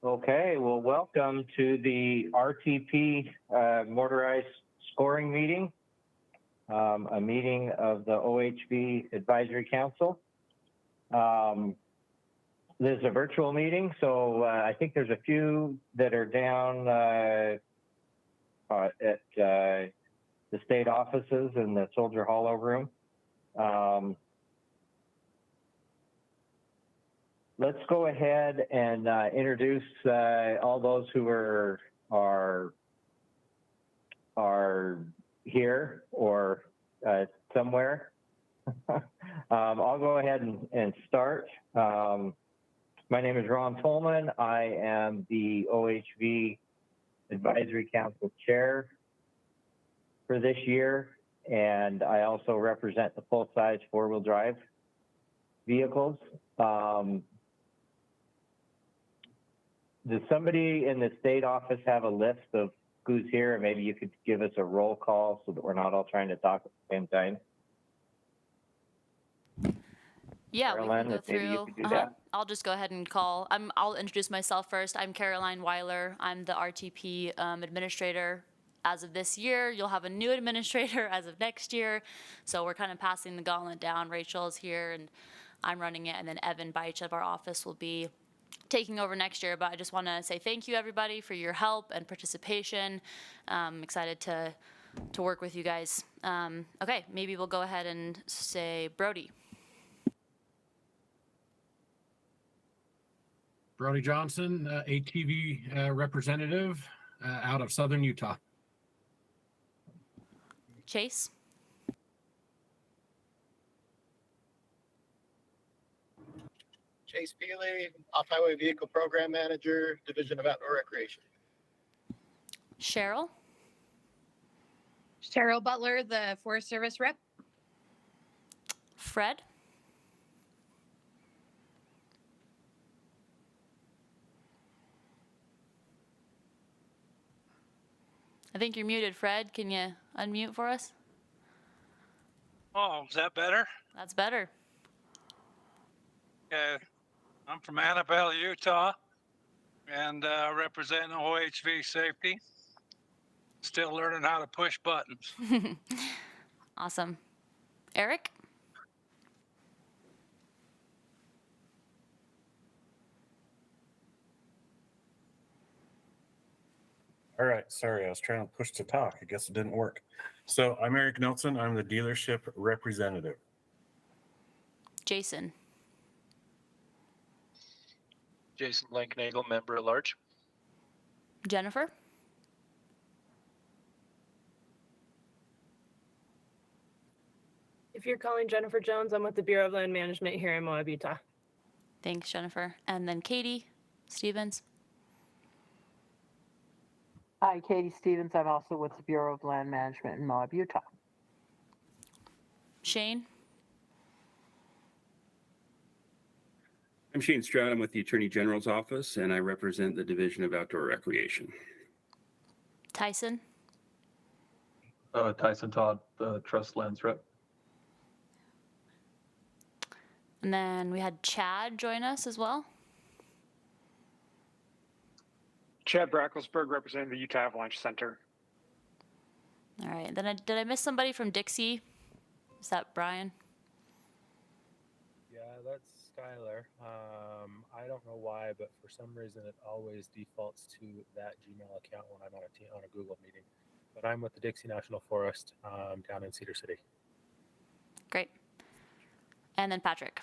Okay, well, welcome to the RTP Motorized Scoring Meeting, a meeting of the OHV Advisory Council. This is a virtual meeting, so I think there's a few that are down at the state offices in the Soldier Hollow room. Let's go ahead and introduce all those who are here or somewhere. I'll go ahead and start. My name is Ron Tolman. I am the OHV Advisory Council Chair for this year, and I also represent the full-size four-wheel drive vehicles. Does somebody in the state office have a list of who's here? Maybe you could give us a roll call so that we're not all trying to talk at the same time. Yeah, Caroline, we can go through. you could do that. I'll just go ahead and call. I'll introduce myself first. I'm Caroline Weiler. I'm the RTP administrator. As of this year, you'll have a new administrator as of next year. So we're kind of passing the gauntlet down. Rachel's here and I'm running it. And then Evan Beich of our office will be taking over next year. But I just want to say thank you, everybody, for your help and participation. I'm excited to work with you guys. Okay, maybe we'll go ahead and say Brody. Brody Johnson, ATV representative out of Southern Utah. Chase. Chase Peely, Off-Highway Vehicle Program Manager, Division of Outdoor Recreation. Cheryl. Cheryl Butler, the Forest Service rep. Fred. I think you're muted, Fred. Can you unmute for us? Oh, is that better? That's better. Okay. I'm from Annabelle, Utah, and represent OHV safety. Still learning how to push buttons. Awesome. Eric? All right, sorry, I was trying to push to talk. I guess it didn't work. So I'm Eric Nelson. I'm the dealership representative. Jason. Jason Blankenagel, member at large. Jennifer. If you're calling Jennifer Jones, I'm with the Bureau of Land Management here in Moab, Utah. Thanks, Jennifer. And then Katie Stevens. Hi, Katie Stevens. I'm also with the Bureau of Land Management in Moab, Utah. Shane. I'm Shane Stroud. I'm with the Attorney General's Office, and I represent the Division of Outdoor Recreation. Tyson. Tyson Todd, the Trust Lands rep. And then we had Chad join us as well. Chad Brackelsberg, representing the Utah Avalanche Center. All right. Then did I miss somebody from Dixie? Is that Brian? Yeah, that's Skyler. I don't know why, but for some reason it always defaults to that Gmail account when I'm on a Google meeting. But I'm with the Dixie National Forest down in Cedar City. Great. And then Patrick.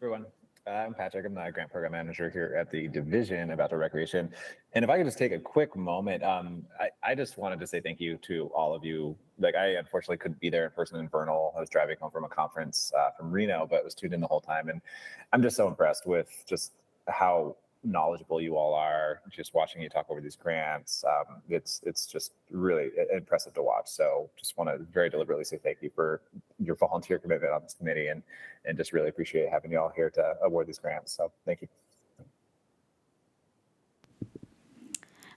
Everyone. I'm Patrick. I'm the grant program manager here at the Division of Outdoor Recreation. And if I could just take a quick moment, I just wanted to say thank you to all of you. Like, I unfortunately couldn't be there in person in Vernal. I was driving home from a conference from Reno, but was tuned in the whole time. And I'm just so impressed with just how knowledgeable you all are, just watching you talk over these grants. It's just really impressive to watch. So just want to very deliberately say thank you for your volunteer commitment on this committee, and just really appreciate having you all here to award these grants. So thank you.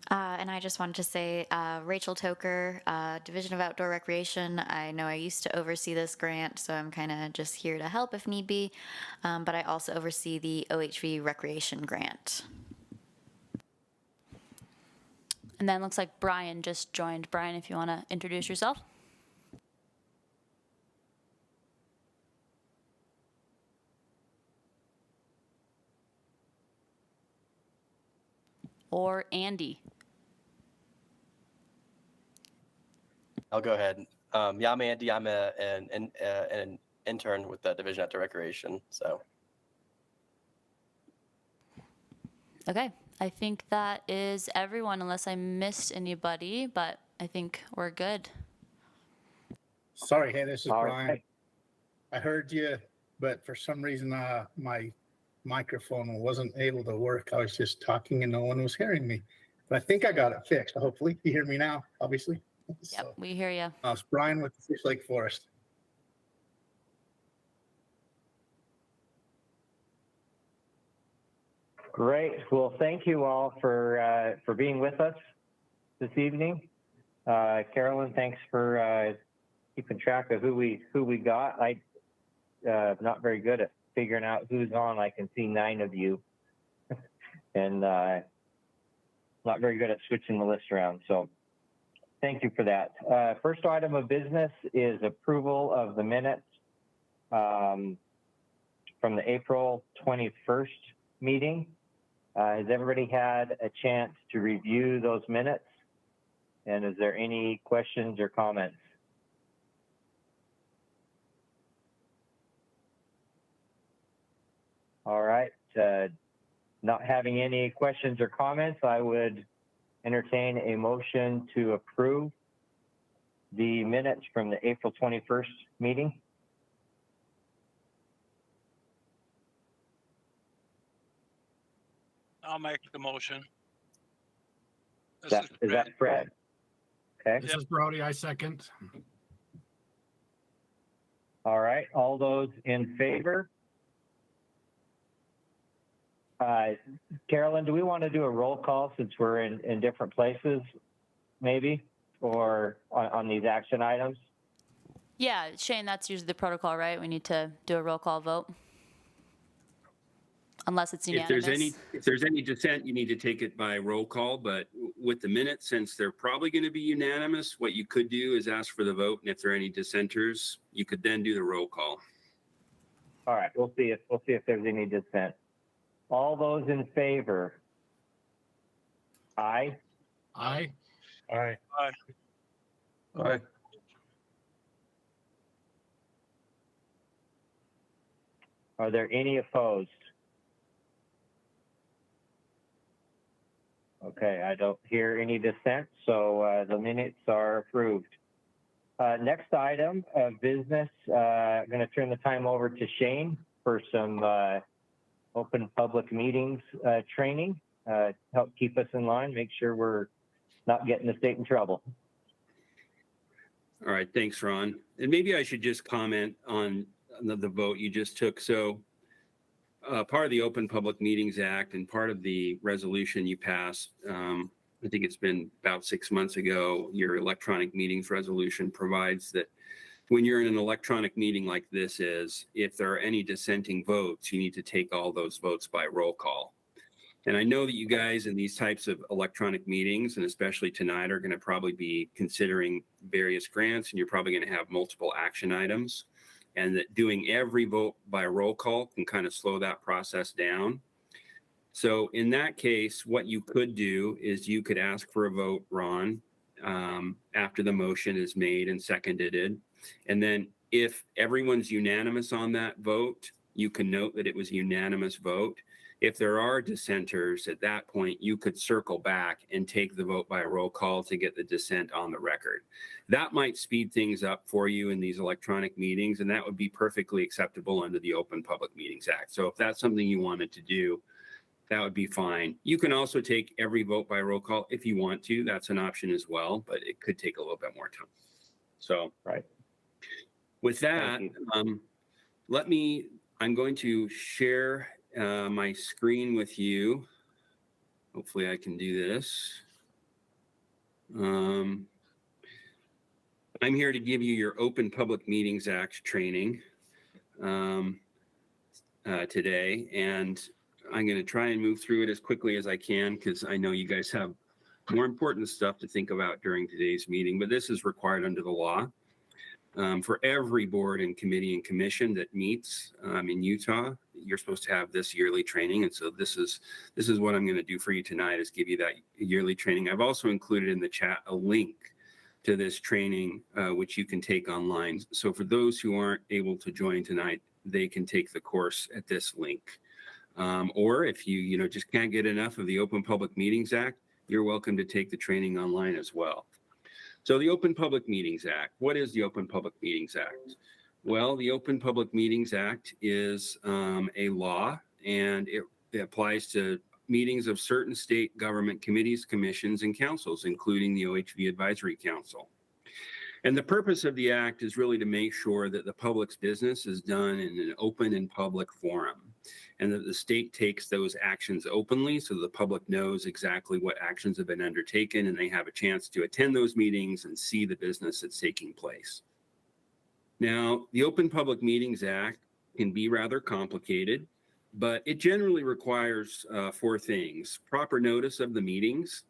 And I just wanted to say, Rachel Toker, Division of Outdoor Recreation. I know I used to oversee this grant, so I'm kind of just here to help if need be. But I also oversee the OHV Recreation Grant. And then looks like Bryan just joined. Bryan, if you want to introduce yourself. Or Andy. I'll go ahead. Yeah, I'm Andy. I'm an intern with the Division Outdoor Recreation. So. Okay, I think that is everyone, unless I missed anybody, but I think we're good. Sorry, hey, this is All Bryan. right. I heard you, but for some reason, my microphone wasn't able to work. I was just talking and no one was hearing me. But I think I got it fixed. Hopefully, you hear me now, obviously. Yep, we hear you. It's Bryan with the Fishlake Forest. Great. Well, thank you all for being with us this evening. Carolyn, thanks for keeping track of who we got. I'm not very good at figuring out who's on. I can see 9 of you, and not very good at switching the list around. So thank you for that. First item of business is approval of the minutes from the April 21st meeting. Has everybody had a chance to review those minutes? And is there any questions or comments? All right. Not having any questions or comments, I would entertain a motion to approve the minutes from the April 21st meeting. I'll make the motion. Is that Fred? Okay. This is Brody. I second. All right. All those in favor? Carolyn, do we want to do a roll call since we're in different places, maybe, or on these action items? Yeah, Shane, that's usually the protocol, right? We need to do a roll call vote. Unless it's unanimous. If there's any dissent, you need to take it by roll call, but with the minutes, since they're probably going to be unanimous, what you could do is ask for the vote, and if there are any dissenters, you could then do the roll call. All right, we'll see if there's any dissent. All those in favor? Aye. Aye. Aye. Aye. Aye. Are there any opposed? Okay, I don't hear any dissent, so the minutes are approved. Next item of business, I'm going to turn the time over to Shane for some open public meetings training, help keep us in line, make sure we're not getting the state in trouble. All right, thanks, Ron. And maybe I should just comment on the vote you just took. So part of the Open Public Meetings Act and part of the resolution you passed, I think it's been about 6 months ago, your electronic meetings resolution provides that when you're in an electronic meeting like this is, if there are any dissenting votes, you need to take all those votes by roll call. And I know that you guys in these types of electronic meetings, and especially tonight, are going to probably be considering various grants, and you're probably going to have multiple action items. And that doing every vote by roll call can kind of slow that process down. So in that case, what you could do is you could ask for a vote, Ron, after the motion is made and seconded. And then if everyone's unanimous on that vote, you can note that it was a unanimous vote. If there are dissenters at that point, you could circle back and take the vote by roll call to get the dissent on the record. That might speed things up for you in these electronic meetings, and that would be perfectly acceptable under the Open Public Meetings Act. So if that's something you wanted to do, that would be fine. You can also take every vote by roll call if you want to. That's an option as well, but it could take a little bit more time. So right. With that, I'm going to share my screen with you. Hopefully I can do this. I'm here to give you your Open Public Meetings Act training today, and I'm going to try and move through it as quickly as I can because I know you guys have more important stuff to think about during today's meeting, but this is required under the law. For every board and committee and commission that meets in Utah, you're supposed to have this yearly training. And so this is what I'm going to do for you tonight, is give you that yearly training. I've also included in the chat a link to this training, which you can take online. So for those who aren't able to join tonight, they can take the course at this link. Or if you just can't get enough of the Open Public Meetings Act, you're welcome to take the training online as well. So the Open Public Meetings Act, what is the Open Public Meetings Act? Well, the Open Public Meetings Act is a law, and it applies to meetings of certain state government committees, commissions, and councils, including the OHV Advisory Council. And the purpose of the act is really to make sure that the public's business is done in an open and public forum, and that the state takes those actions openly so the public knows exactly what actions have been undertaken and they have a chance to attend those meetings and see the business that's taking place. Now, the Open Public Meetings Act can be rather complicated, but it generally requires 4 things: proper notice of the meetings,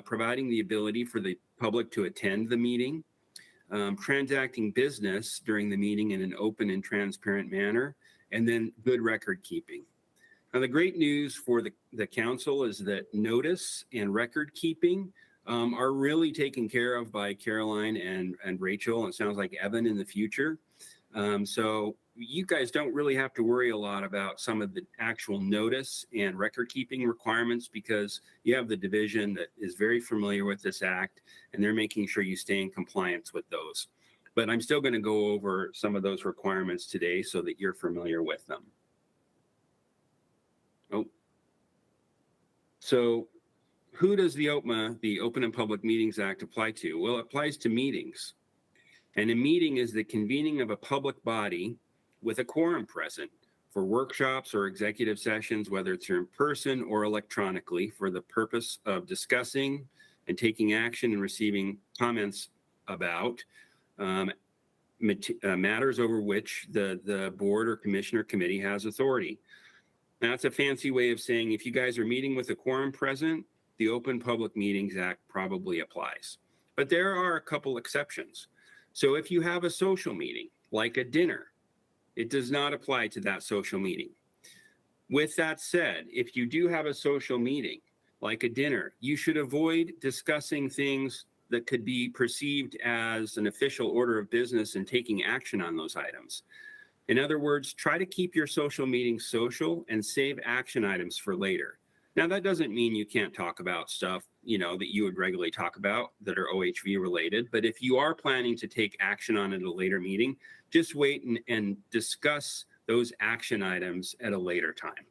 providing the ability for the public to attend the meeting, transacting business during the meeting in an open and transparent manner, and then good record keeping. Now, the great news for the council is that notice and record keeping are really taken care of by Caroline and Rachel, and it sounds like Evan in the future. So you guys don't really have to worry a lot about some of the actual notice and record keeping requirements, because you have the division that is very familiar with this act, and they're making sure you stay in compliance with those. But I'm still going to go over some of those requirements today so that you're familiar with them. So who does the OPMA, the Open and Public Meetings Act, apply to? Well, it applies to meetings. And a meeting is the convening of a public body with a quorum present for workshops or executive sessions, whether it's in person or electronically, for the purpose of discussing and taking action and receiving comments about matters over which the board or commission or committee has authority. Now, that's a fancy way of saying if you guys are meeting with a quorum present, the Open Public Meetings Act probably applies. But there are a couple exceptions. So if you have a social meeting, like a dinner, it does not apply to that social meeting. With that said, if you do have a social meeting, like a dinner, you should avoid discussing things that could be perceived as an official order of business and taking action on those items. In other words, try to keep your social meetings social and save action items for later. Now, that doesn't mean you can't talk about stuff, that you would regularly talk about that are OHV related. But if you are planning to take action on it at a later meeting, just wait and discuss those action items at a later time.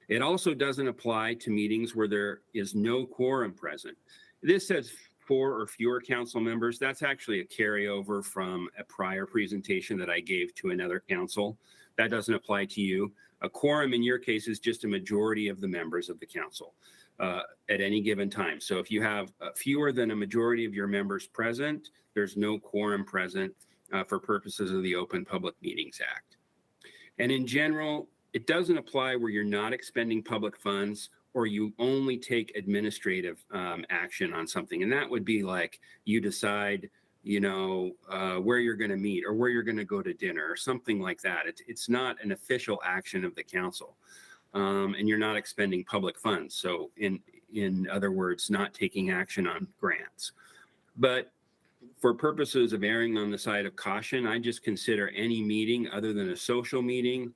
It also doesn't apply to meetings where there is no quorum present. This says 4 or fewer council members. That's actually a carryover from a prior presentation that I gave to another council. That doesn't apply to you. A quorum in your case is just a majority of the members of the council at any given time. So if you have fewer than a majority of your members present, there's no quorum present for purposes of the Open Public Meetings Act. And in general, it doesn't apply where you're not expending public funds or you only take administrative action on something. And that would be like you decide where you're going to meet or where you're going to go to dinner or something like that. It's not an official action of the council, and you're not expending public funds. So in other words, not taking action on grants. But for purposes of erring on the side of caution, I just consider any meeting other than a social meeting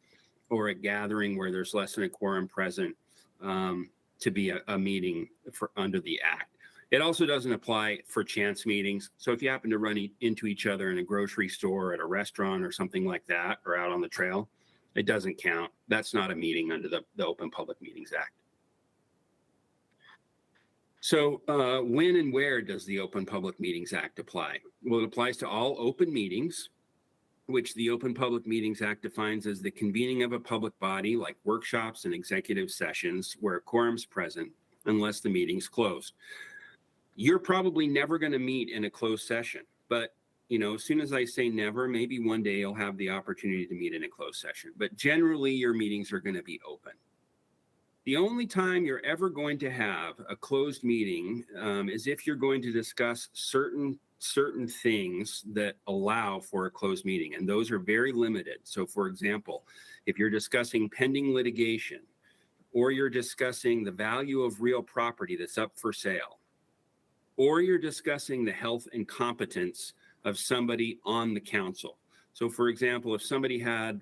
or a gathering where there's less than a quorum present to be a meeting under the act. It also doesn't apply for chance meetings. So if you happen to run into each other in a grocery store, at a restaurant or something like that, or out on the trail, it doesn't count. That's not a meeting under the Open Public Meetings Act. So when and where does the Open Public Meetings Act apply? Well, it applies to all open meetings, which the Open Public Meetings Act defines as the convening of a public body like workshops and executive sessions where a quorum's present unless the meeting's closed. You're probably never going to meet in a closed session, but as soon as I say never, maybe one day you'll have the opportunity to meet in a closed session, but generally your meetings are going to be open. The only time you're ever going to have a closed meeting is if you're going to discuss certain things that allow for a closed meeting, and those are very limited. So for example, if you're discussing pending litigation, or you're discussing the value of real property that's up for sale, or you're discussing the health and competence of somebody on the council. So for example, if somebody had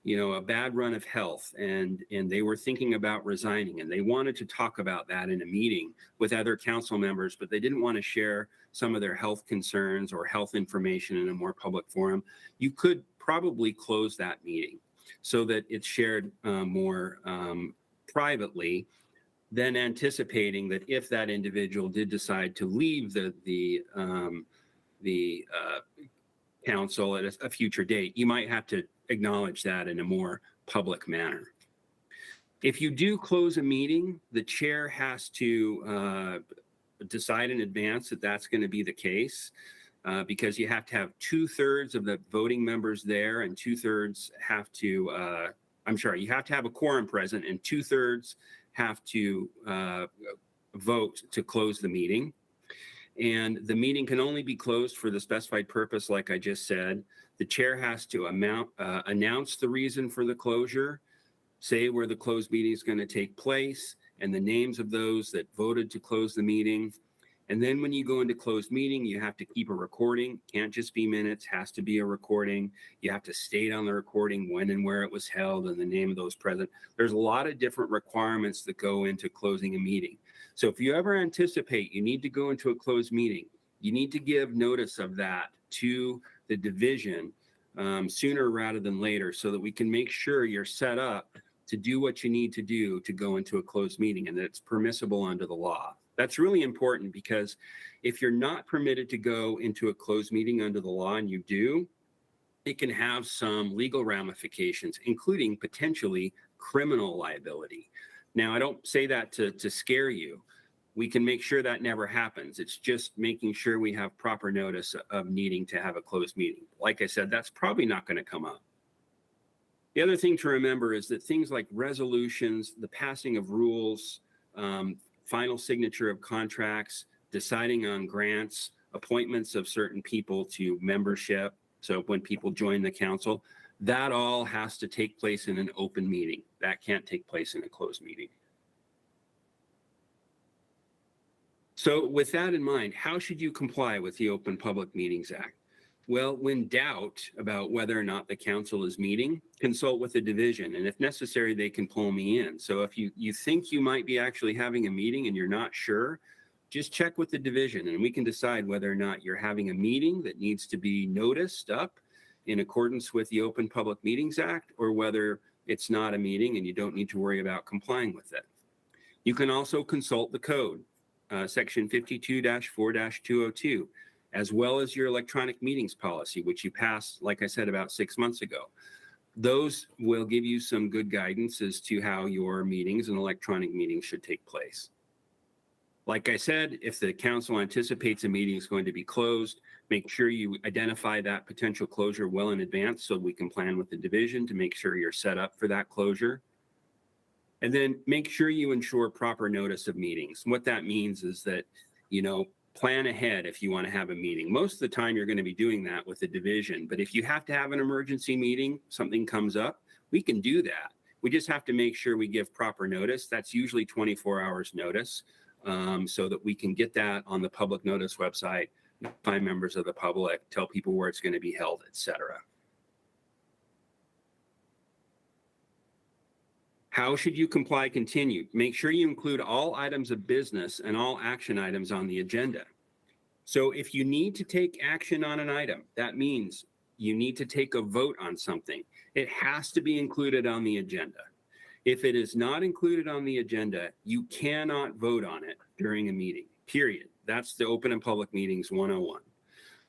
a bad run of health and they were thinking about resigning and they wanted to talk about that in a meeting with other council members, but they didn't want to share some of their health concerns or health information in a more public forum, you could probably close that meeting so that it's shared more privately, then anticipating that if that individual did decide to leave the council at a future date, you might have to acknowledge that in a more public manner. If you do close a meeting, the chair has to decide in advance that that's going to be the case, because you have to have 2/3 of the voting members there, and 2/3 have to, you have to have a quorum present, and 2/3 have to vote to close the meeting. And the meeting can only be closed for the specified purpose, like I just said. The chair has to announce the reason for the closure, say where the closed meeting is going to take place, and the names of those that voted to close the meeting. And then when you go into closed meeting, you have to keep a recording. Can't just be minutes, has to be a recording. You have to state on the recording when and where it was held and the name of those present. There's a lot of different requirements that go into closing a meeting. So if you ever anticipate you need to go into a closed meeting, you need to give notice of that to the division sooner rather than later, so that we can make sure you're set up to do what you need to do to go into a closed meeting and that it's permissible under the law. That's really important, because if you're not permitted to go into a closed meeting under the law and you do, it can have some legal ramifications, including potentially criminal liability. Now, I don't say that to scare you. We can make sure that never happens. It's just making sure we have proper notice of needing to have a closed meeting. Like I said, that's probably not going to come up. The other thing to remember is that things like resolutions, the passing of rules, final signature of contracts, deciding on grants, appointments of certain people to membership, so when people join the council, that all has to take place in an open meeting. That can't take place in a closed meeting. So with that in mind, how should you comply with the Open Public Meetings Act? Well, when doubt about whether or not the council is meeting, consult with the division, and if necessary, they can pull me in. So if you think you might be actually having a meeting and you're not sure, just check with the division and we can decide whether or not you're having a meeting that needs to be noticed up in accordance with the Open Public Meetings Act, or whether it's not a meeting and you don't need to worry about complying with it. You can also consult the code, section 52-4-202, as well as your electronic meetings policy, which you passed, like I said, about 6 months ago. Those will give you some good guidance as to how your meetings and electronic meetings should take place. Like I said, if the council anticipates a meeting is going to be closed, make sure you identify that potential closure well in advance so we can plan with the division to make sure you're set up for that closure. And then make sure you ensure proper notice of meetings. What that means is that, plan ahead if you want to have a meeting. Most of the time you're going to be doing that with the division, but if you have to have an emergency meeting, something comes up, we can do that. We just have to make sure we give proper notice. That's usually 24 hours notice, so that we can get that on the public notice website, notify members of the public, tell people where it's going to be held, etc. How should you comply continued? Make sure you include all items of business and all action items on the agenda. So if you need to take action on an item, that means you need to take a vote on something. It has to be included on the agenda. If it is not included on the agenda, you cannot vote on it during a meeting, period. That's the Open and Public Meetings 101.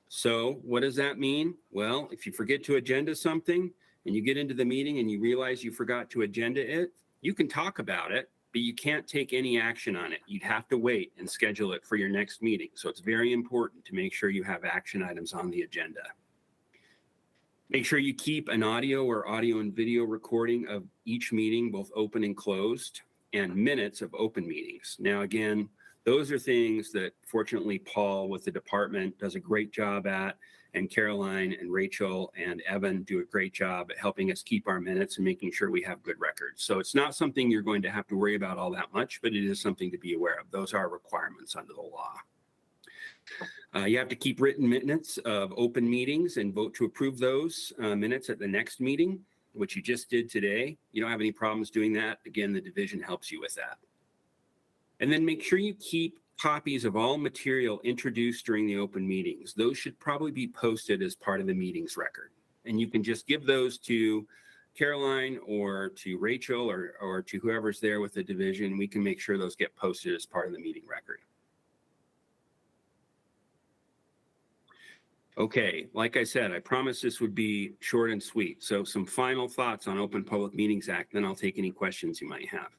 So what does that mean? Well, if you forget to agenda something and you get into the meeting and you realize you forgot to agenda it, you can talk about it, but you can't take any action on it. You'd have to wait and schedule it for your next meeting. So it's very important to make sure you have action items on the agenda. Make sure you keep an audio or audio and video recording of each meeting, both open and closed, and minutes of open meetings. Now, again, those are things that fortunately Paul with the department does a great job at, and Caroline and Rachel and Evan do a great job at helping us keep our minutes and making sure we have good records. So it's not something you're going to have to worry about all that much, but it is something to be aware of. Those are requirements under the law. You have to keep written minutes of open meetings and vote to approve those minutes at the next meeting, which you just did today. You don't have any problems doing that. Again, the division helps you with that. And then make sure you keep copies of all material introduced during the open meetings. Those should probably be posted as part of the meeting's record. And you can just give those to Caroline or to Rachel or to whoever's there with the division. We can make sure those get posted as part of the meeting record. Okay, like I said, I promised this would be short and sweet. So some final thoughts on Open Public Meetings Act, then I'll take any questions you might have.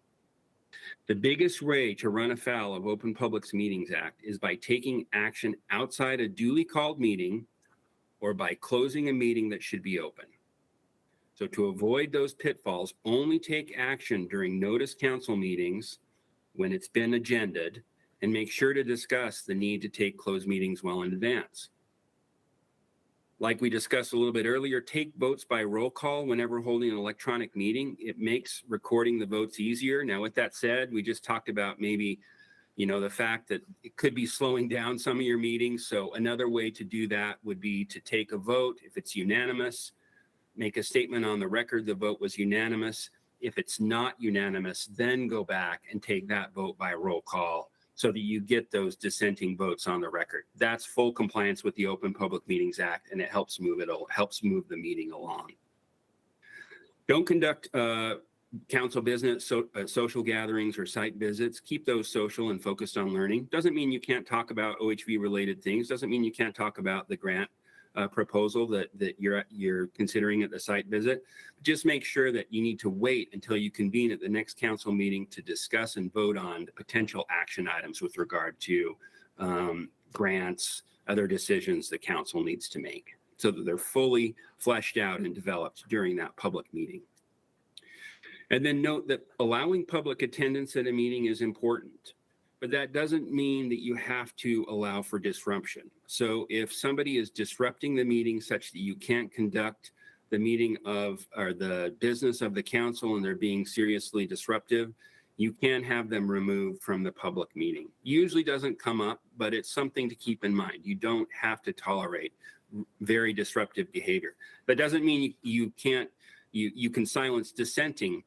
The biggest way to run afoul of Open Public Meetings Act is by taking action outside a duly called meeting or by closing a meeting that should be open. So to avoid those pitfalls, only take action during notice council meetings when it's been agended, and make sure to discuss the need to take closed meetings well in advance. Like we discussed a little bit earlier, take votes by roll call whenever holding an electronic meeting. It makes recording the votes easier. Now, with that said, we just talked about maybe, the fact that it could be slowing down some of your meetings. So another way to do that would be to take a vote. If it's unanimous, make a statement on the record the vote was unanimous. If it's not unanimous, then go back and take that vote by roll call so that you get those dissenting votes on the record. That's full compliance with the Open Public Meetings Act, and it helps move the meeting along. Don't conduct council business, social gatherings or site visits. Keep those social and focused on learning. Doesn't mean you can't talk about OHV related things. Doesn't mean you can't talk about the grant proposal that you're considering at the site visit. Just make sure that you need to wait until you convene at the next council meeting to discuss and vote on the potential action items with regard to grants, other decisions the council needs to make, so that they're fully fleshed out and developed during that public meeting. And then note that allowing public attendance at a meeting is important, but that doesn't mean that you have to allow for disruption. So if somebody is disrupting the meeting such that you can't conduct the meeting or the business of the council and they're being seriously disruptive, you can have them removed from the public meeting. Usually doesn't come up, but it's something to keep in mind. You don't have to tolerate very disruptive behavior. That doesn't mean you can silence dissenting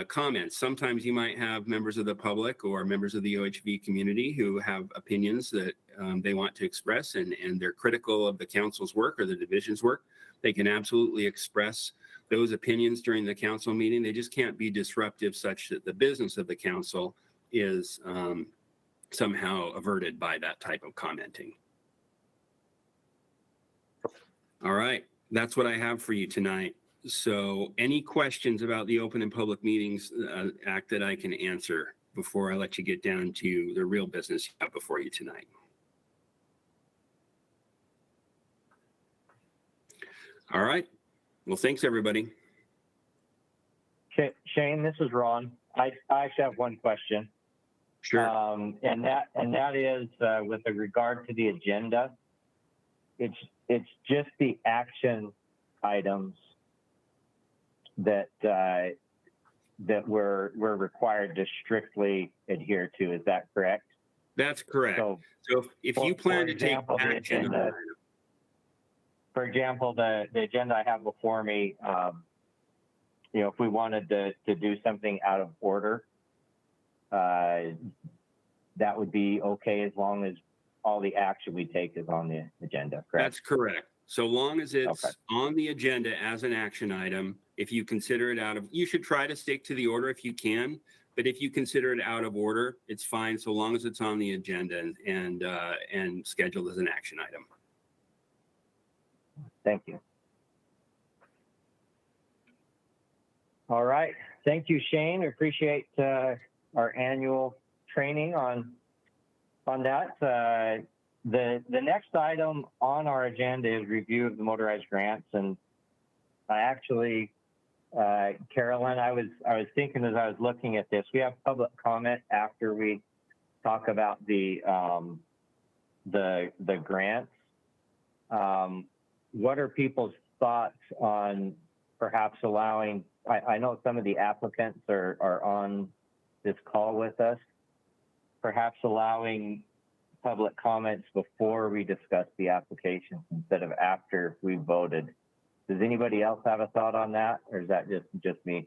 comments. Sometimes you might have members of the public or members of the OHV community who have opinions that they want to express, and they're critical of the council's work or the division's work. They can absolutely express those opinions during the council meeting. They just can't be disruptive such that the business of the council is somehow averted by that type of commenting. All right, that's what I have for you tonight. So any questions about the Open and Public Meetings Act that I can answer before I let you get down to the real business you have before you tonight? All right. Well, thanks, everybody. Shane, this is Ron. I actually have one question. Sure. And that is with regard to the agenda. It's just the action items that we're required to strictly adhere to. Is that correct? That's correct. So if you plan to take action, for example, the agenda I have before me, if we wanted to do something out of order, that would be okay as long as all the action we take is on the agenda, correct? That's correct. So long as it's on the agenda as an action item, if you consider it you should try to stick to the order if you can, but if you consider it out of order, it's fine so long as it's on the agenda and scheduled as an action item. Thank you. All right. Thank you, Shane. We appreciate our annual training on that. The next item on our agenda is review of the motorized grants, and I actually, Carolyn, I was thinking as I was looking at this, we have public comment after we talk about the grants. What are people's thoughts on perhaps allowing? I know some of the applicants are on this call with us. Perhaps allowing public comments before we discuss the applications instead of after we voted. Does anybody else have a thought on that, or is that just me?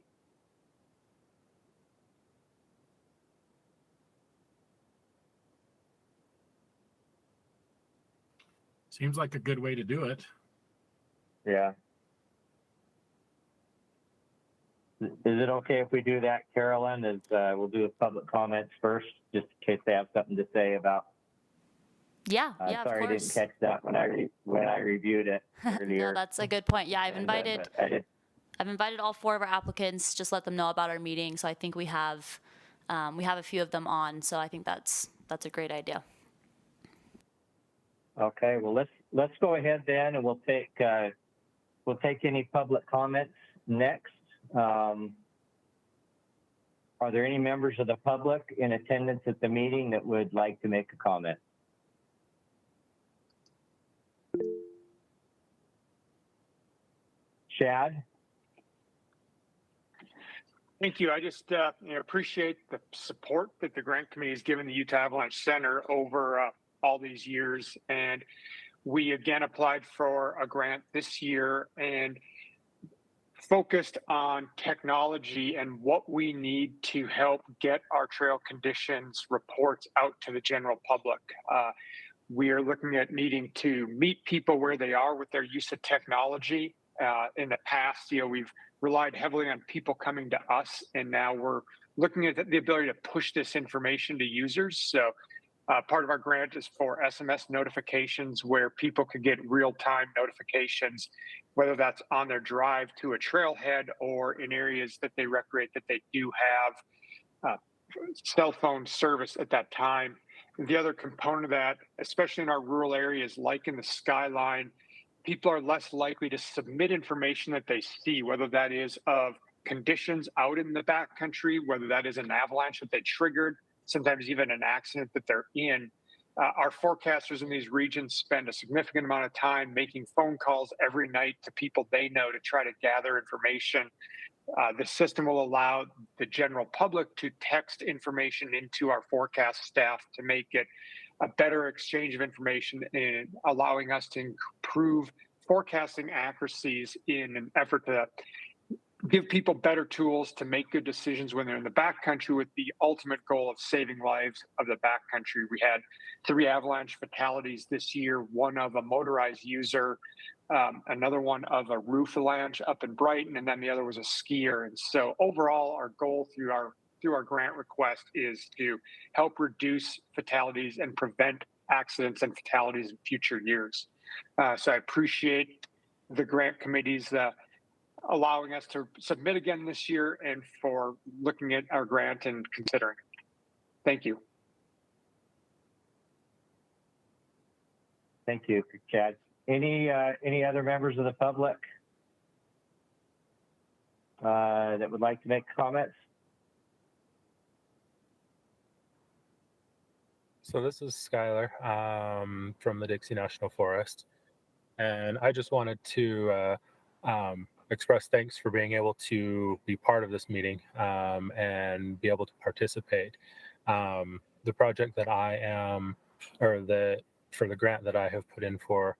Seems like a good way to do it. Yeah. Is it okay if we do that, Carolyn? We'll do public comments first, just in case they have something to say about. Yeah, yeah, Sorry, of I course. didn't catch that when I reviewed it earlier. No, that's a good point. Yeah, I've And, invited but I've invited all 4 of our applicants. Just let them know about our meeting. So I think we have a few of them on. So I think that's a great idea. Okay, well let's go ahead then, and we'll take any public comments next. Are there any members of the public in attendance at the meeting that would like to make a comment? Chad? Thank you. I just appreciate the support that the grant committee has given the Utah Avalanche Center over all these years. And we again applied for a grant this year and focused on technology and what we need to help get our trail conditions reports out to the general public. We are looking at needing to meet people where they are with their use of technology. In the past, we've relied heavily on people coming to us, and now we're looking at the ability to push this information to users. So part of our grant is for SMS notifications, where people could get real-time notifications, whether that's on their drive to a trailhead or in areas that they recreate that they do have cell phone service at that time. And the other component of that, especially in our rural areas like in the Skyline, people are less likely to submit information that they see, whether that is of conditions out in the backcountry, whether that is an avalanche that they triggered, sometimes even an accident that they're in. Our forecasters in these regions spend a significant amount of time making phone calls every night to people they know to try to gather information. The system will allow the general public to text information into our forecast staff to make it a better exchange of information and allowing us to improve forecasting accuracies in an effort to give people better tools to make good decisions when they're in the backcountry, with the ultimate goal of saving lives of the backcountry. We had 3 avalanche fatalities this year, one of a motorized user, another one of a roof avalanche up in Brighton, and then the other was a skier. And so overall, our goal through our grant request is to help reduce fatalities and prevent accidents and fatalities in future years. So I appreciate the grant committee's allowing us to submit again this year and for looking at our grant and considering it. Thank you. Thank you, Chad. Any other members of the public that would like to make comments? So this is Skyler from the Dixie National Forest, and I just wanted to express thanks for being able to be part of this meeting and be able to participate. The project that I am, for the grant that I have put in for,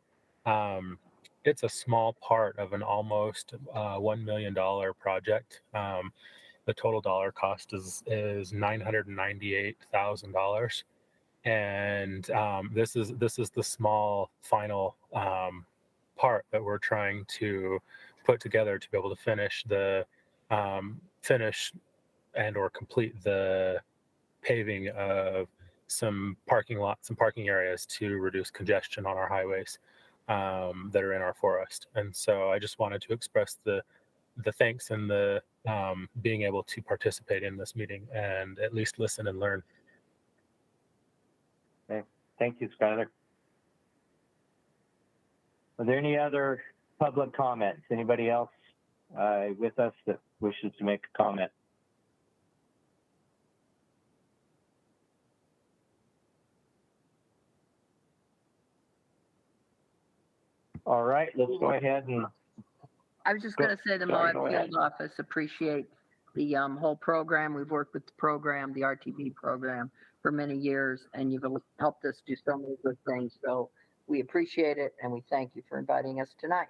it's a small part of an almost $1 million project. The total dollar cost is $998,000. And this is the small final part that we're trying to put together to be able to finish and or complete the paving of some parking lots, some parking areas to reduce congestion on our highways that are in our forest. And so I just wanted to express the thanks and the being able to participate in this meeting and at least listen and learn. Okay. Thank you, Skyler. Are there any other public comments? Anybody else with us that wishes to make a comment? All right, let's go ahead and I was just Go- going to say the sorry, Moab go ahead. Field Office appreciate the whole program. We've worked with the program, the RTB program, for many years, and you've helped us do so many good things. So we appreciate it, and we thank you for inviting us tonight.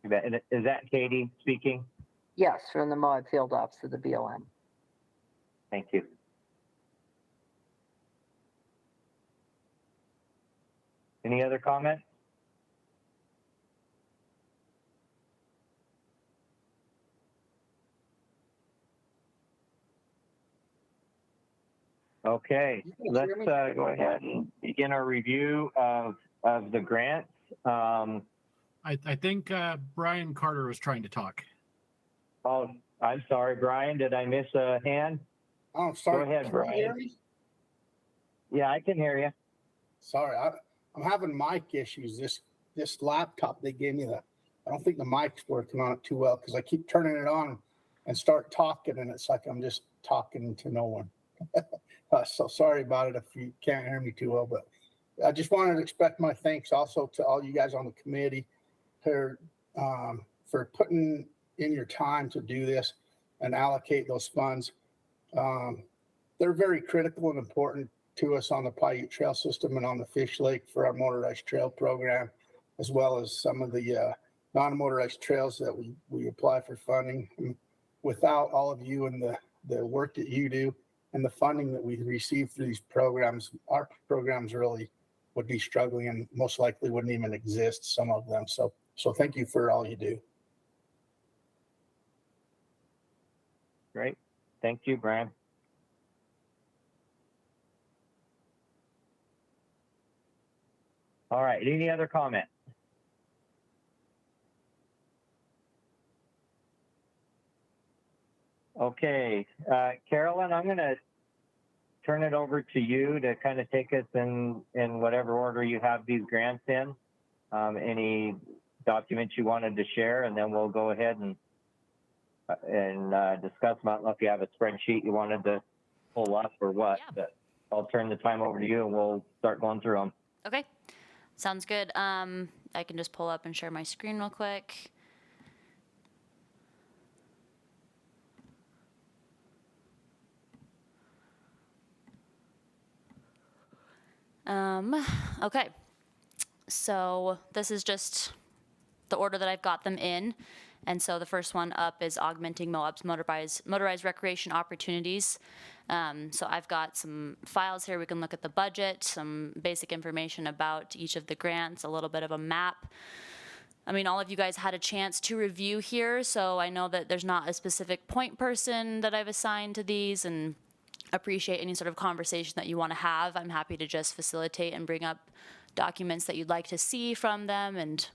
And is that Katie speaking? Yes, from the Moab Field Office of the BLM. Thank you. Any other comments? Okay, let's go ahead and begin our review of the grants. I think Bryan Carter was trying to talk. Oh, I'm sorry, Brian. Did I miss a hand? Oh, sorry. Go ahead, Can you Brian. hear me? Yeah, I can hear you. Sorry, I'm having mic issues. This laptop they gave me, I don't think the mic's working on it too well because I keep turning it on and start talking, and it's like I'm just talking to no one. So sorry about it if you can't hear me too well, but I just wanted to express my thanks also to all you guys on the committee for putting in your time to do this and allocate those funds. They're very critical and important to us on the Paiute Trail system and on the Fishlake for our motorized trail program, as well as some of the non-motorized trails that we apply for funding. And without all of you and the work that you do and the funding that we receive through these programs, our programs really would be struggling and most likely wouldn't even exist, some of them. So thank you for all you do. Great. Thank you, Brian. All right, any other comments? Okay, Carolyn, I'm going to turn it over to you to kind of take us in whatever order you have these grants in. Any documents you wanted to share, and then we'll go ahead and discuss them. I don't know if you have a spreadsheet you wanted to pull up or what, but I'll turn the time over to you and we'll start going through them. Okay, sounds good. I can just pull up and share my screen real quick. Okay, so this is just the order that I've got them in. And so the first one up is Augmenting Moab's motorized recreation opportunities. So I've got some files here. We can look at the budget, some basic information about each of the grants, a little bit of a map. I mean, all of you guys had a chance to review here, so I know that there's not a specific point person that I've assigned to these, and appreciate any sort of conversation that you want to have. I'm happy to just facilitate and bring up documents that you'd like to see from them, and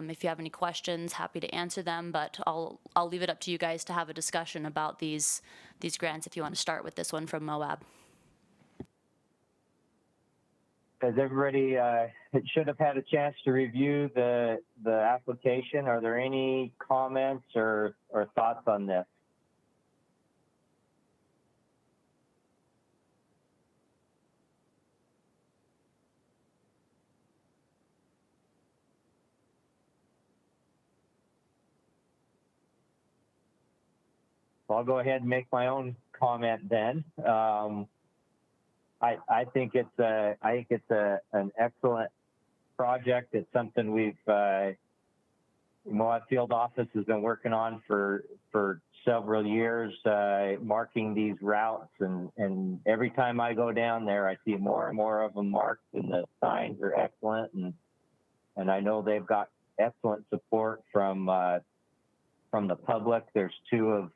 if you have any questions, happy to answer them, but I'll leave it up to you guys to have a discussion about these grants if you want to start with this one from Moab. Has everybody should have had a chance to review the application? Are there any comments or thoughts on this? I'll go ahead and make my own comment then. I think it's an excellent project. It's something Moab Field Office has been working on for several years, marking these routes, and every time I go down there, I see more and more of them marked, and the signs are excellent, and I know they've got excellent support from the public. There's two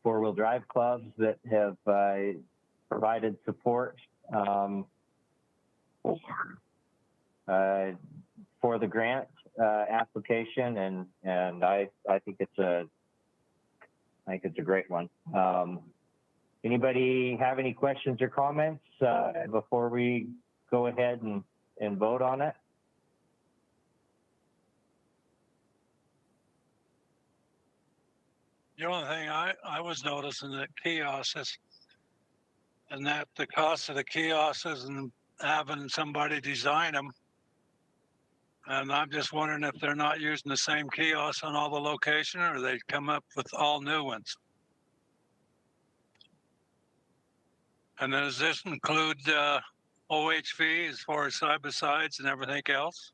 four-wheel drive clubs that have provided support for the grant. application, and I think it's a great one. Anybody have any questions or comments before we go ahead and vote on it? The only thing I was noticing that kiosks and that the cost of the kiosks and having somebody design them. And I'm just wondering if they're not using the same kiosks on all the location, or they come up with all new ones. And then does this include OHV as far as side by sides and everything else?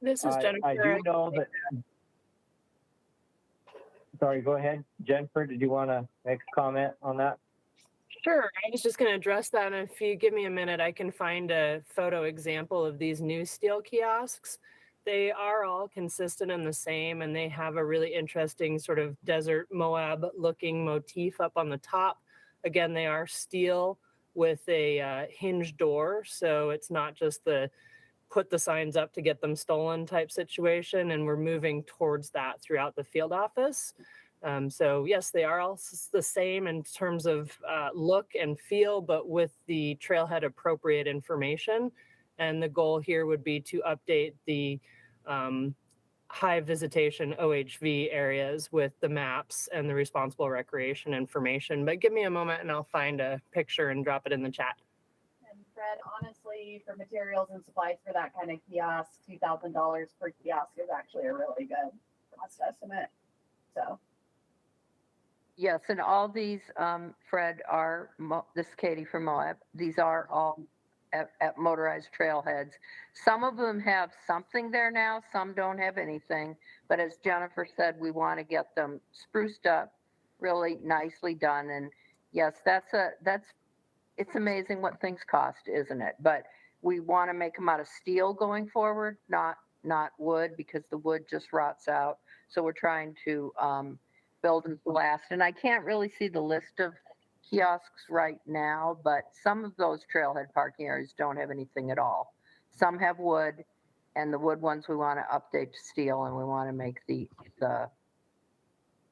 This is Jennifer. I do know that. Sorry, go ahead. Jennifer, did you want to make a comment on that? Sure. I was just going to address that. And if you give me a minute, I can find a photo example of these new steel kiosks. They are all consistent and the same, and they have a really interesting sort of desert Moab looking motif up on the top. Again, they are steel with a hinge door. So it's not just the put the signs up to get them stolen type situation. And we're moving towards that throughout the field office. So yes, they are all the same in terms of look and feel, but with the trailhead appropriate information. And the goal here would be to update the high visitation OHV areas with the maps and the responsible recreation information. But give me a moment and I'll find a picture and drop it in the chat. And Fred, honestly, for materials and supplies for that kind of kiosk, $2,000 per kiosk is actually a really good cost estimate. So. Yes, and all these, Fred, are, this is Katie from Moab, these are all at Motorized Trailheads. Some of them have something there now, some don't have anything. But as Jennifer said, we want to get them spruced up, really nicely done. And yes, it's amazing what things cost, isn't it? But we want to make them out of steel going forward, not wood, because the wood just rots out. So we're trying to build them to last. And I can't really see the list of kiosks right now, but some of those trailhead parking areas don't have anything at all. Some have wood, and the wood ones we want to update to steel, and we want to make the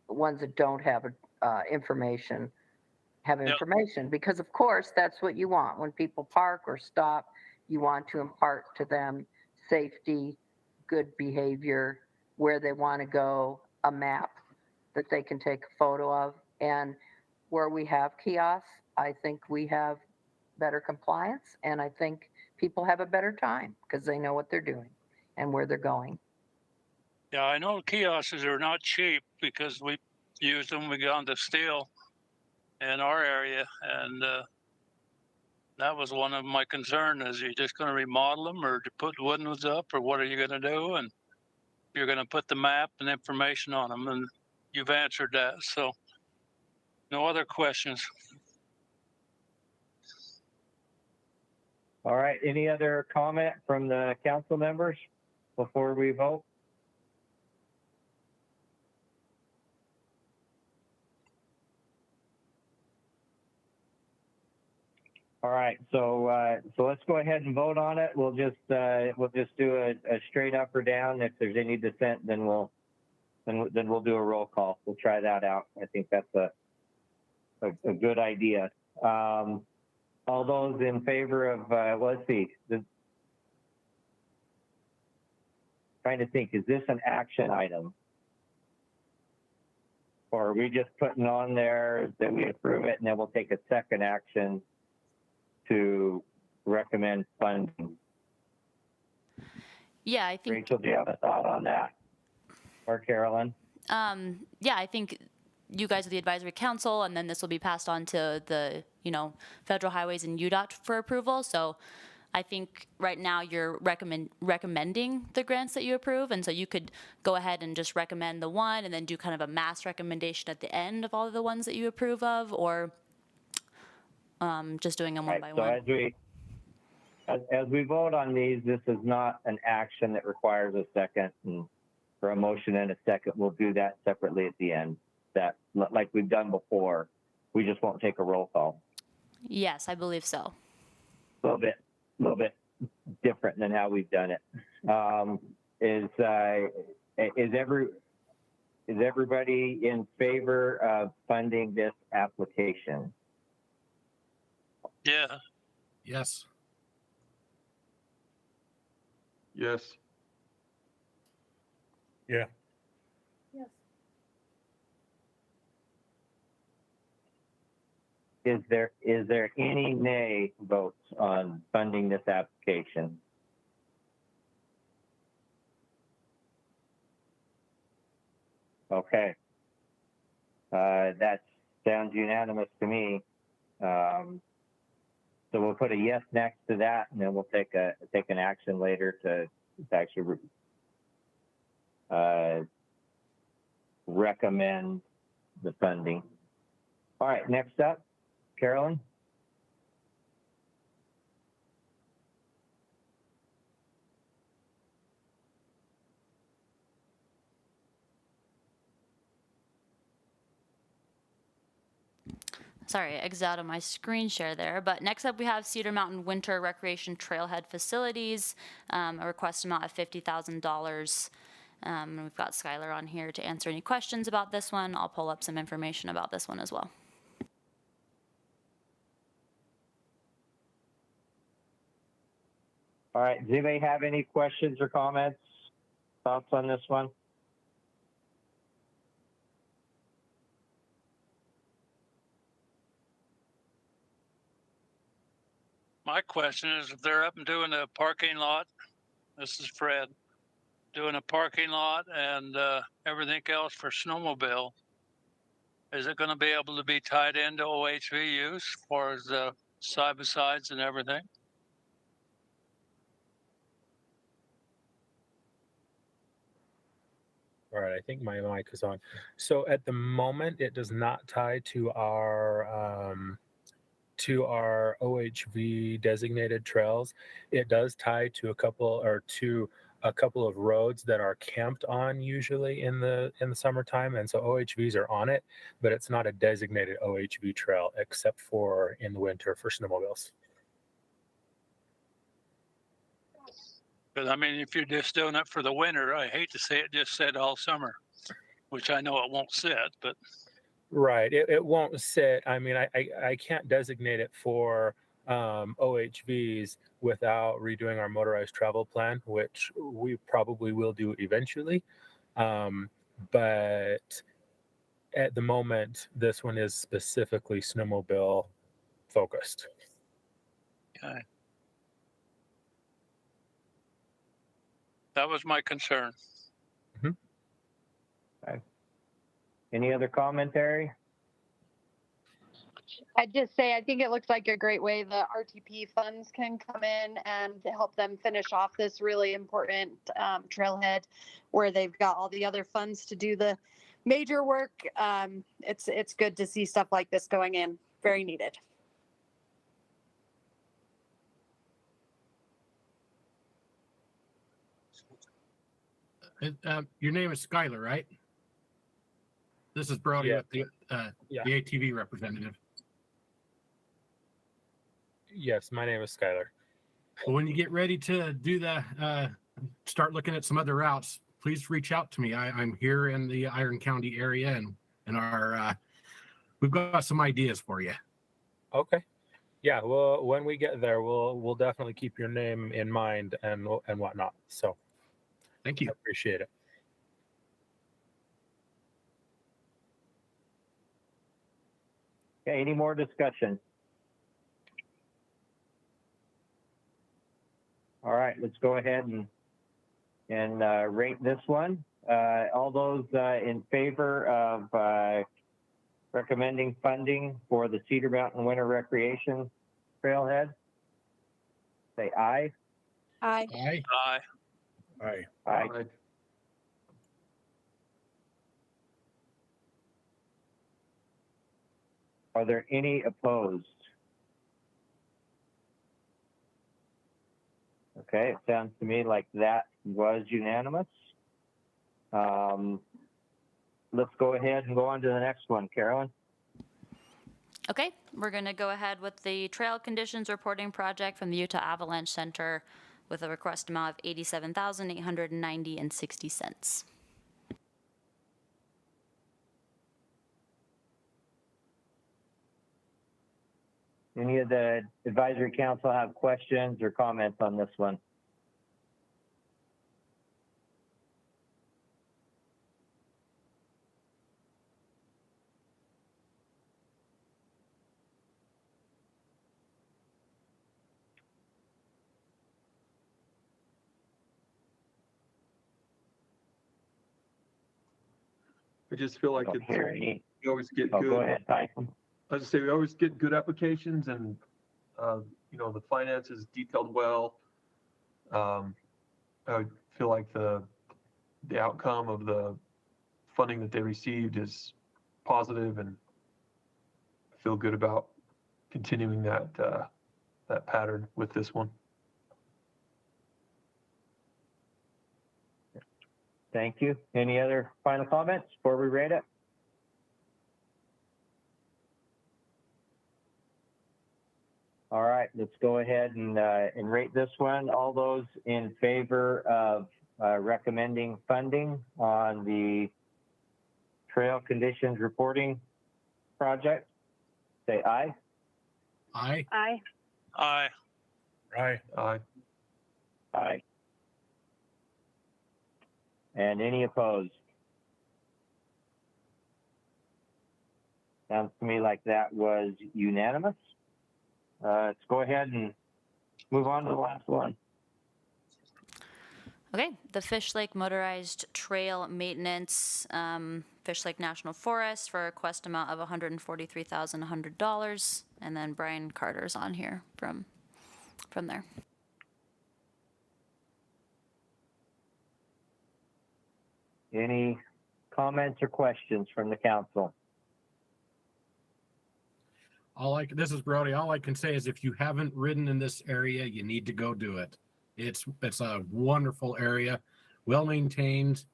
ones that don't have information have information, because of course that's what you want when people park or stop. You want to impart to them safety, good behavior, where they want to go, a map that they can take a photo of. And where we have kiosks, I think we have better compliance, and I think people have a better time because they know what they're doing and where they're going. Yeah, I know kiosks are not cheap because we used them. We got into steel in our area, and that was one of my concerns. Is you just going to remodel them, or to put wooden ones up, or what are you going to do? And you're going to put the map and information on them, and you've answered that. So no other questions. All right, any other comment from the council members before we vote? All right, so let's go ahead and vote on it. We'll just do a straight up or down. If there's any dissent, then we'll do a roll call. We'll try that out. I think that's a good idea. All those in favor of, let's see, trying to think, is this an action item? Or are we just putting on there that we approve it and then we'll take a second action to recommend funding? Yeah, I think. Rachel, do you have a thought on that? Or Carolyn? Yeah, I think you guys are the advisory council, and then this will be passed on to the, Federal Highways and UDOT for approval. So I think right now you're recommending the grants that you approve, and so you could go ahead and just recommend the one and then do kind of a mass recommendation at the end of all of the ones that you approve of, or just doing them one by one. As we vote on these, this is not an action that requires a second, and for a motion and a second, we'll do that separately at the end. That, like we've done before, we just won't take a roll call. Yes, I believe so. A little bit. different than how we've done it. Is everybody in favor of funding this application? Yeah. Yes. Yes. Yeah. Yes. Is there any nay votes on funding this application? Okay. That sounds unanimous to me. So we'll put a yes next to that, and then we'll take an action later to actually recommend the funding. All right, next up, Carolyn. Sorry, I exited out of my screen share there. But next up, we have Cedar Mountain Winter Recreation Trailhead Facilities, a request amount of $50,000. And we've got Skyler on here to answer any questions about this one. I'll pull up some information about this one as well. All right, does anybody have any questions or comments, thoughts on this one? My question is, if they're up and doing a parking lot, this is Fred, doing a parking lot and everything else for snowmobile, is it going to be able to be tied into OHV use for the side-by-sides and everything? All right, I think my mic is on. So at the moment, it does not tie to our OHV designated trails. It does tie to a couple of roads that are camped on usually in the summertime, and so OHVs are on it, but it's not a designated OHV trail except for in the winter for snowmobiles. Because I mean, if you're just doing it for the winter, I hate to say it, just sit all summer, which I know it won't sit, but. Right, it won't sit. I mean, I can't designate it for OHVs without redoing our motorized travel plan, which we probably will do eventually. But at the moment, this one is specifically snowmobile focused. Okay. That was my concern. Okay. Any other commentary? I'd just say, I think it looks like a great way the RTP funds can come in and to help them finish off this really important trailhead where they've got all the other funds to do the major work. It's good to see stuff like this going in. Very needed. Your name is Skyler, right? This is Brody, Yeah. the ATV representative. Yes, my name is Skyler. Well, when you get ready to do start looking at some other routes, please reach out to me. I'm here in the Iron County area, and we've got some ideas for you. Okay. Yeah. Well, when we get there, we'll definitely keep your name in mind and whatnot. So, thank you. I appreciate it. Okay, any more discussion? All right, let's go ahead and rate this one. All those in favor of recommending funding for the Cedar Mountain Winter Recreation Trailhead, say aye. Aye. Aye. Aye. Aye. Aye. Are there any opposed? Okay, it sounds to me like that was unanimous. Let's go ahead and go on to the next one, Carolyn. Okay, we're going to go ahead with the Trail Conditions Reporting Project from the Utah Avalanche Center with a request amount of $87,890.60. Any of the advisory council have questions or comments on this one? I just feel like Don't hear it's, any. we always get Oh, go good. ahead, Tyson. I just say we always get good applications and, the finance is detailed well. I would feel like the outcome of the funding that they received is positive, and I feel good about continuing that pattern with this one. Thank you. Any other final comments before we rate it? All right, let's go ahead and rate this one. All those in favor of recommending funding on the trail conditions reporting project, say aye. Aye. Aye. Aye. Aye. Aye. Aye. And any opposed? Sounds to me like that was unanimous. Let's go ahead and move on to the last one. Okay, the Fishlake Motorized Trail Maintenance, Fishlake National Forest for a request amount of $143,100. And then Bryan Carter's on here from there. Any comments or questions from the council? This is Brody. All I can say is if you haven't ridden in this area, you need to go do it. It's a wonderful area, well maintained.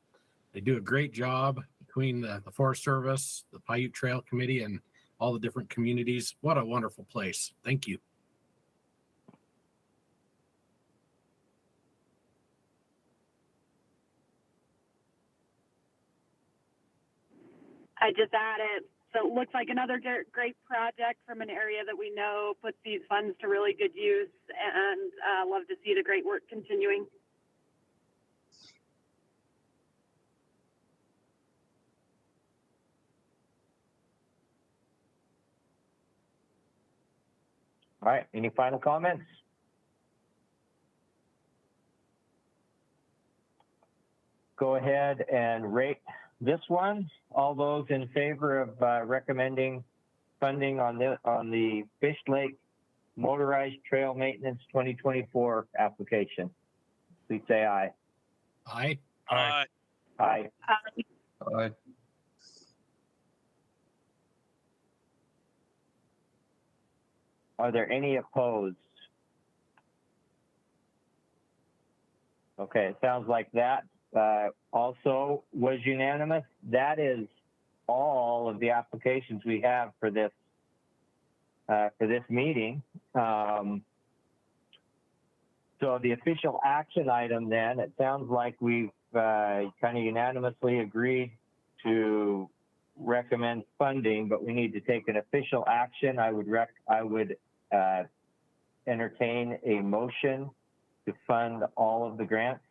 They do a great job between the Forest Service, the Paiute Trail Committee, and all the different communities. What a wonderful place. Thank you. I just added, so it looks like another great project from an area that we know puts these funds to really good use, and love to see the great work continuing. All right, any final comments? Go ahead and rate this one. All those in favor of recommending funding on the Fishlake Motorized Trail Maintenance 2024 application, please say aye. Aye. Aye. Aye. Aye. Are there any opposed? Okay, it sounds like that also was unanimous. That is all of the applications we have for this meeting. So the official action item then, it sounds like we've kind of unanimously agreed to recommend funding, but we need to take an official action. I would entertain a motion to fund all of the grants.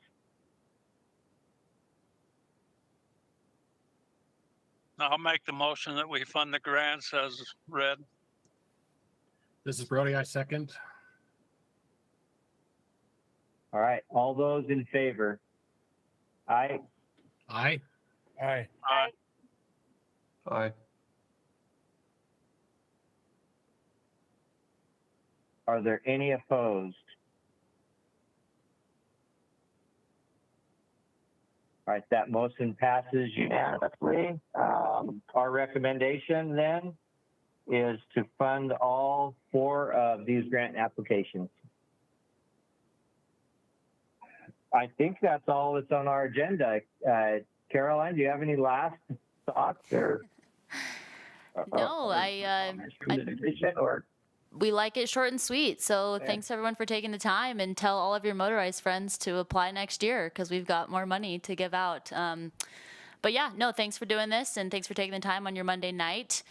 I'll make the motion that we fund the grants as read. This is Brody. I second. All right, all those in favor? Aye. Aye. Aye. Aye. Aye. Are there any opposed? All right, that motion passes unanimously. Our recommendation then is to fund all 4 of these grant applications. I think that's all that's on our agenda. Caroline, do you have any last thoughts or? No, or we like it short and sweet. So Yeah. thanks everyone for taking the time, and tell all of your motorized friends to apply next year because we've got more money to give out. But yeah, no, thanks for doing this, and thanks for taking the time on your Monday night.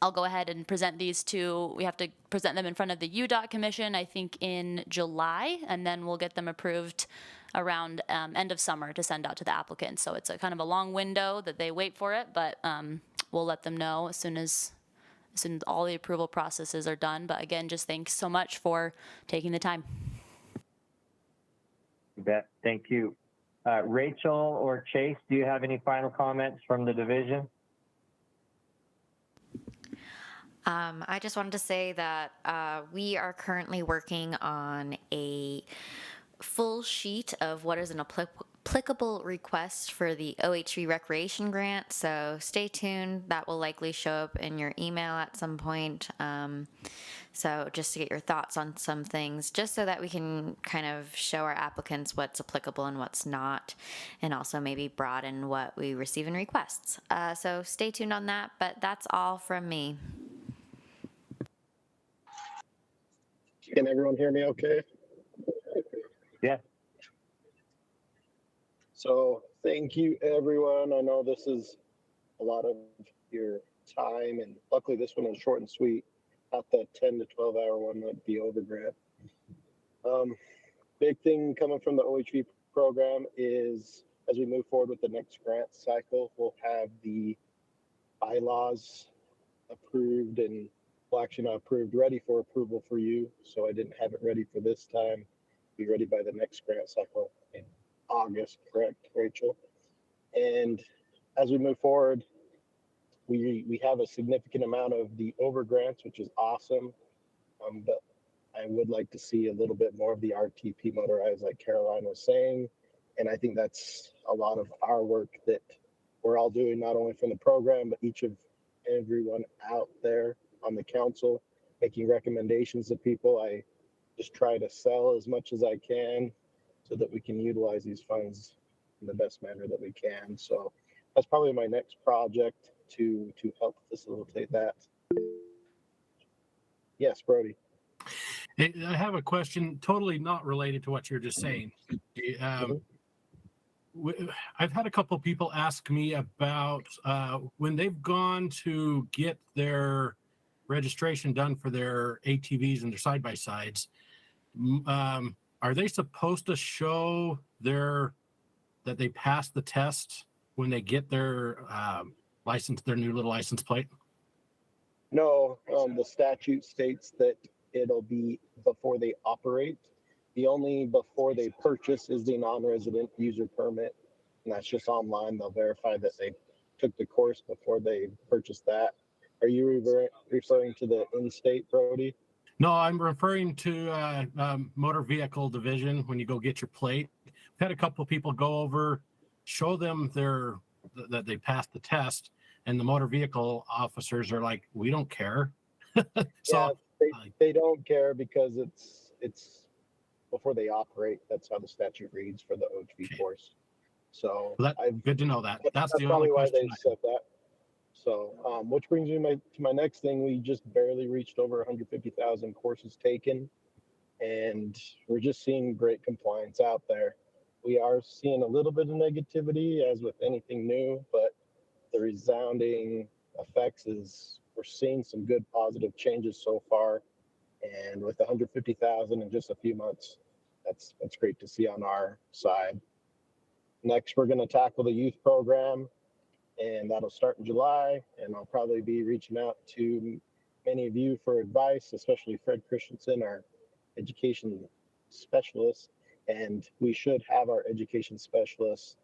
I'll go ahead and present these to, we have to present them in front of the UDOT Commission, I think in July, and then we'll get them approved around end of summer to send out to the applicants. So it's a kind of a long window that they wait for it, but we'll let them know as soon as all the approval processes are done. But again, just thanks so much for taking the time. You bet. Thank you. Rachel or Chase, do you have any final comments from the division? I just wanted to say that we are currently working on a full sheet of what is an applicable request for the OHV recreation grant. So stay tuned. That will likely show up in your email at some point. So just to get your thoughts on some things, just so that we can kind of show our applicants what's applicable and what's not, and also maybe broaden what we receive in requests. So stay tuned on that, but that's all from me. Can everyone hear me okay? Yeah. So thank you, everyone. I know this is a lot of your time, and luckily this one is short and sweet. Not the 10 to 12 hour one like the over grant. Big thing coming from the OHV program is as we move forward with the next grant cycle, we'll have the bylaws approved, and well, actually not approved, ready for approval for you. So I didn't have it ready for this time. Be ready by the next grant cycle in August, correct, Rachel? And as we move forward, we have a significant amount of the over grants, which is awesome. But I would like to see a little bit more of the RTP motorized, like Caroline was saying. And I think that's a lot of our work that we're all doing, not only from the program, but everyone out there on the council, making recommendations to people. I just try to sell as much as I can so that we can utilize these funds in the best manner that we can. So that's probably my next project to help facilitate that. Yes, Brody. Hey, I have a question totally not related to what you're just saying. I've had a couple of people ask me about when they've gone to get their registration done for their ATVs and their side-by-sides. Are they supposed to show that they passed the test when they get their license, their new little license plate? No, the statute states that it'll be before they operate. The only before they purchase is the non-resident user permit, and that's just online. They'll verify that they took the course before they purchase that. Are you referring to the in-state, Brody? No, I'm referring to motor vehicle division when you go get your plate. We've had a couple of people go over, show them that they passed the test, and the motor vehicle officers are like, "We don't care." So yeah, they don't care because it's before they operate. That's how the statute reads for the OHV course. So good to know that. That's the probably only why question they said that. So, which brings me to my next thing. We just barely reached over 150,000 courses taken, and we're just seeing great compliance out there. We are seeing a little bit of negativity, as with anything new, but the resounding effects is we're seeing some good positive changes so far. And with 150,000 in just a few months, that's great to see on our side. Next, we're going to tackle the youth program, and that'll start in July. And I'll probably be reaching out to many of you for advice, especially Fred Christensen, our education specialist. And we should have our education specialist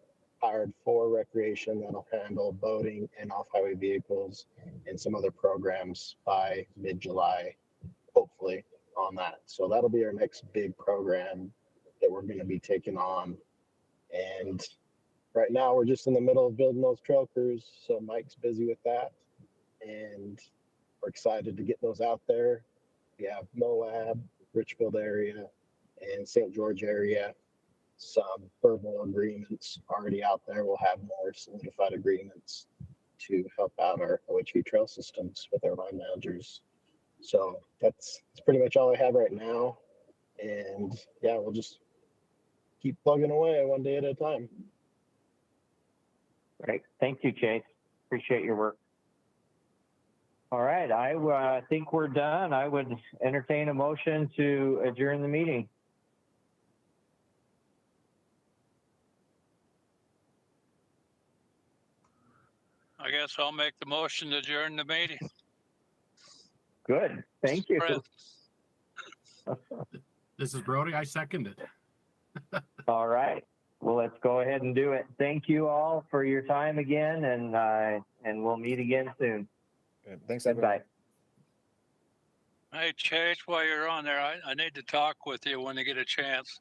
hired for recreation that'll handle boating and off-highway vehicles and some other programs by mid-July, hopefully, on that. So that'll be our next big program that we're going to be taking on. And right now we're just in the middle of building those trail crews. So Mike's busy with that, and we're excited to get those out there. We have Moab, Richfield area, and St. George area. Some verbal agreements already out there. We'll have more solidified agreements to help out our OHV trail systems with our line managers. So that's pretty much all I have right now. And yeah, we'll just keep plugging away one day at a time. Great. Thank you, Chase. Appreciate your work. All right. I think we're done. I would entertain a motion to adjourn the meeting. I guess I'll make the motion to adjourn the meeting. Good. Thank you. This is Brody. I second it. All right. Well, let's go ahead and do it. Thank you all for your time again, and we'll meet again soon. Good. Thanks, everybody. Bye. Hey, Chase, while you're on there, I need to talk with you when you get a chance.